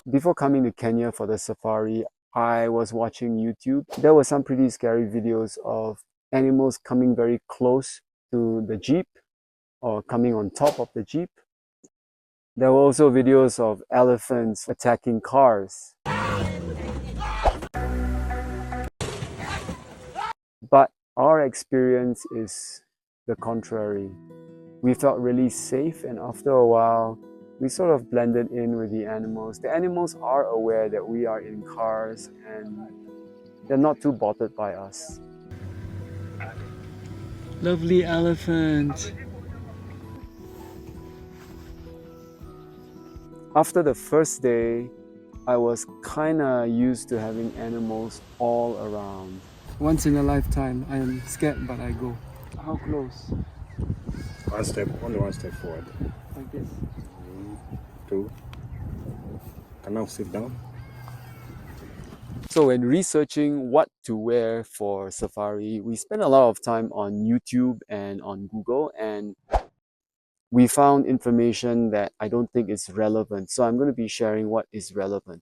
Before coming to Kenya for the safari, I was watching YouTube. There were some pretty scary videos of animals coming very close to the jeep or coming on top of the jeep. There were also videos of elephants attacking cars. But our experience is the contrary. We felt really safe, and after a while, we sort of blended in with the animals. The animals are aware that we are in cars and they're not too bothered by us. Lovely elephant. After the first day, I was kinda used to having animals all around. Once in a lifetime, I am scared, but I go. How close? Only one step forward. Like this. 2. And now sit down. So when researching what to wear for safari, we spent a lot of time on YouTube and on Google, and we found information that I don't think is relevant. So I'm going to be sharing what is relevant.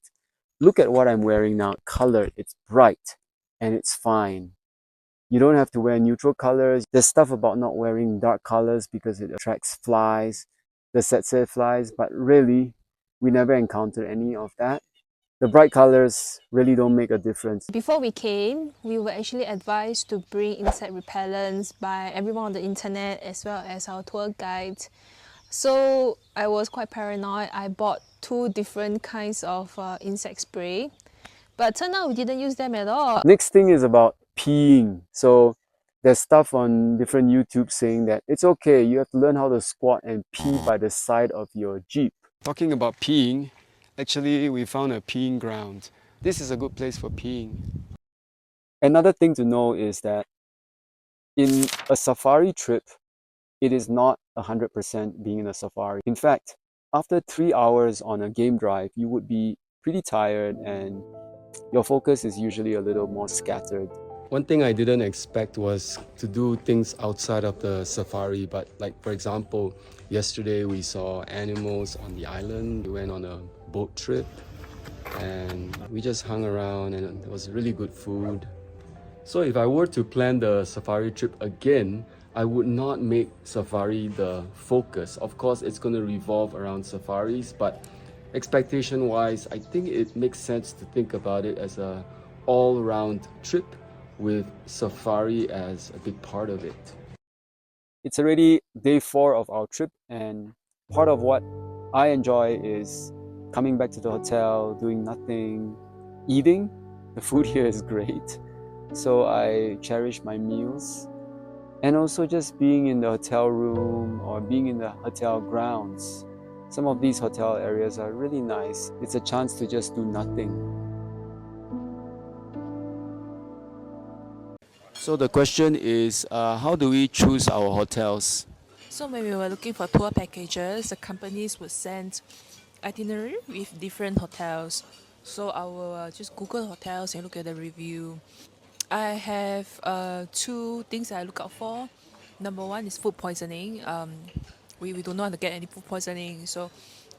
Look at what I'm wearing now. Colored, it's bright and it's fine. You don't have to wear neutral colors. There's stuff about not wearing dark colors because it attracts flies, the tsetse flies, but really, we never encountered any of that. The bright colors really don't make a difference. Before we came, we were actually advised to bring insect repellents by everyone on the internet as well as our tour guide. So I was quite paranoid. I bought 2 different kinds of insect spray, but turned out we didn't use them at all. Next thing is about peeing. So there's stuff on different YouTube saying that it's okay, you have to learn how to squat and pee by the side of your Jeep. Talking about peeing, actually we found a peeing ground. This is a good place for peeing. Another thing to know is that in a safari trip, it is not 100% being in a safari. In fact, after 3 hours on a game drive, you would be pretty tired and your focus is usually a little more scattered. One thing I didn't expect was to do things outside of the safari, but like for example, yesterday we saw animals on the island. We went on a boat trip and we just hung around and it was really good food. So if I were to plan the safari trip again, I would not make safari the focus. Of course, it's going to revolve around safaris, but expectation-wise, I think it makes sense to think about it as an all-round trip with safari as a big part of it. It's already day 4 of our trip, and part of what I enjoy is coming back to the hotel, doing nothing, eating. The food here is great, so I cherish my meals. And also just being in the hotel room or being in the hotel grounds. Some of these hotel areas are really nice. It's a chance to just do nothing. So the question is, how do we choose our hotels? So when we were looking for tour packages, the companies would send itinerary with different hotels. So I will just Google hotels and look at the review. I have 2 things I look out for. Number 1 is food poisoning. We do not want to get any food poisoning. So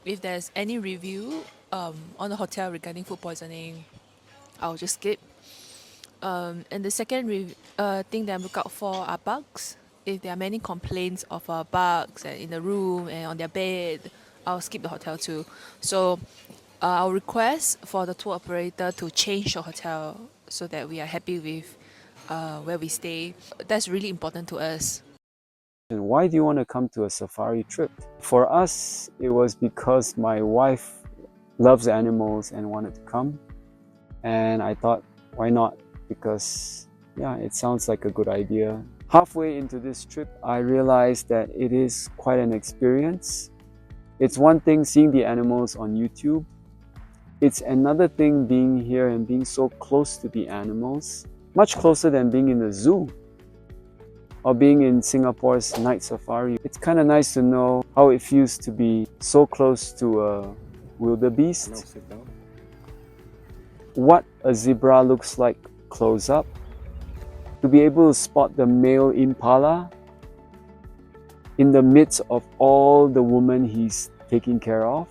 if there's any review on the hotel regarding food poisoning, I'll just skip. And the second thing that I look out for are bugs. If there are many complaints of bugs in the room and on their bed, I'll skip the hotel too. So I'll request for the tour operator to change the hotel so that we are happy with where we stay. That's really important to us. And why do you want to come to a safari trip? For us, it was because my wife loves animals and wanted to come. And I thought, why not? Because, yeah, it sounds like a good idea. Halfway into this trip, I realized that it is quite an experience. It's one thing seeing the animals on YouTube. It's another thing being here and being so close to the animals, much closer than being in the zoo or being in Singapore's night safari. It's kind of nice to know how it feels to be so close to a wildebeest. Now sit down. What a zebra looks like close up. To be able to spot the male impala in the midst of all the women he's taking care of.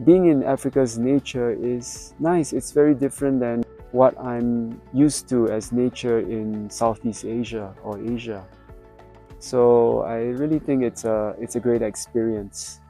being in Africa's nature is nice. It's very different than what I'm used to as nature in Southeast Asia or Asia. So I really think it's a great experience.